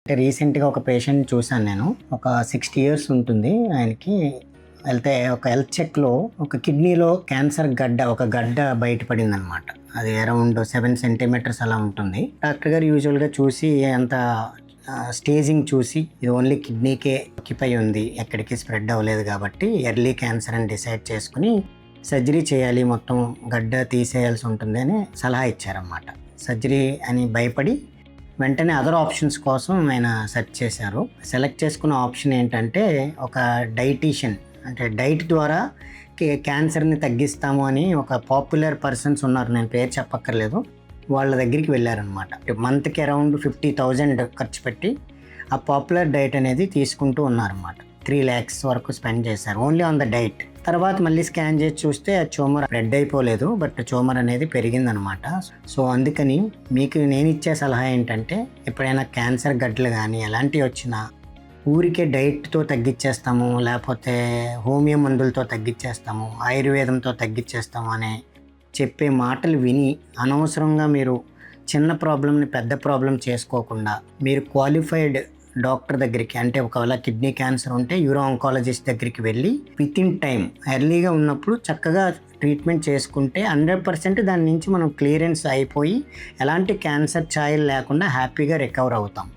అంటే రీసెంట్‌గా ఒక పేషెంట్ చూసాను నేను. ఒక 60 ఇయర్స్ ఉంటుంది ఆయనకి. వెళ్తే ఒక హెల్త్ చెక్‌లో ఒక కిడ్నీలో క్యాన్సర్ ఒక గడ్డ బయటపడిందనమాట. అది అరౌండ్ 7 సెంటీమీటర్స్ అలా ఉంటుంది. డాక్టర్ గారు యూజువల్‌గా చూసి అంత స్టేజింగ్ చూసి ఇది ఓన్లీ కిడ్నీకే ఆక్యుపై ఉంది. ఎక్కడికి స్ప్రెడ్ అవ్వలేదు కాబట్టి ఎర్లీ క్యాన్సర్ అని డిసైడ్ చేసుకొని సర్జరీ చేయాలి, మొత్తం గడ్డ తీసేయాల్సి ఉంటుంది అని సలహా ఇచ్చారన్నమాట. సర్జరీ అని భయపడి వెంటనే అదర్ ఆప్షన్స్ కోసం ఆయన సెర్చ్ చేశారు. సెలెక్ట్ చేసుకున్న ఆప్షన్ ఏంటంటే ఒక డైటీషియన్, అంటే డైట్ ద్వారా క్యాన్సర్ని తగ్గిస్తాము అని ఒక పాపులర్ పర్సన్స్ ఉన్నారు, నేను పేరు చెప్పక్కర్లేదు, వాళ్ళ దగ్గరికి వెళ్ళారనమాట. మంత్కి అరౌండ్ 50,000 ఖర్చు పెట్టి ఆ పాపులర్ డైట్ అనేది తీసుకుంటూ ఉన్నారన్నమాట. 3 lakhs వరకు స్పెండ్ చేశారు ఓన్లీ ఆన్ ద డైట్. తర్వాత మళ్ళీ స్కాన్ చేసి చూస్తే ఆ ట్యూమర్ స్ప్రెడ్ అయిపోలేదు, బట్ ట్యూమర్ అనేది పెరిగిందనమాట. సో అందుకని మీకు నేను ఇచ్చే సలహా ఏంటంటే, ఎప్పుడైనా క్యాన్సర్ గడ్డలు కానీ ఎలాంటివి వచ్చినా ఊరికే డైట్తో తగ్గించేస్తాము, లేకపోతే హోమియో మందులతో తగ్గించేస్తాము, ఆయుర్వేదంతో తగ్గించేస్తాము అనే చెప్పే మాటలు విని అనవసరంగా మీరు చిన్న ప్రాబ్లంని పెద్ద ప్రాబ్లం చేసుకోకుండా మీరు క్వాలిఫైడ్ డాక్టర్ దగ్గరికి, అంటే ఒకవేళ కిడ్నీ క్యాన్సర్ ఉంటే యూరో ఆంకాలజిస్ట్ దగ్గరికి వెళ్ళి విత్ ఇన్ టైం ఎర్లీగా ఉన్నప్పుడు చక్కగా ట్రీట్మెంట్ చేసుకుంటే 100% దాని నుంచి మనం క్లియరెన్స్ అయిపోయి ఎలాంటి క్యాన్సర్ ఛాయలు లేకుండా హ్యాపీగా రికవర్ అవుతాం.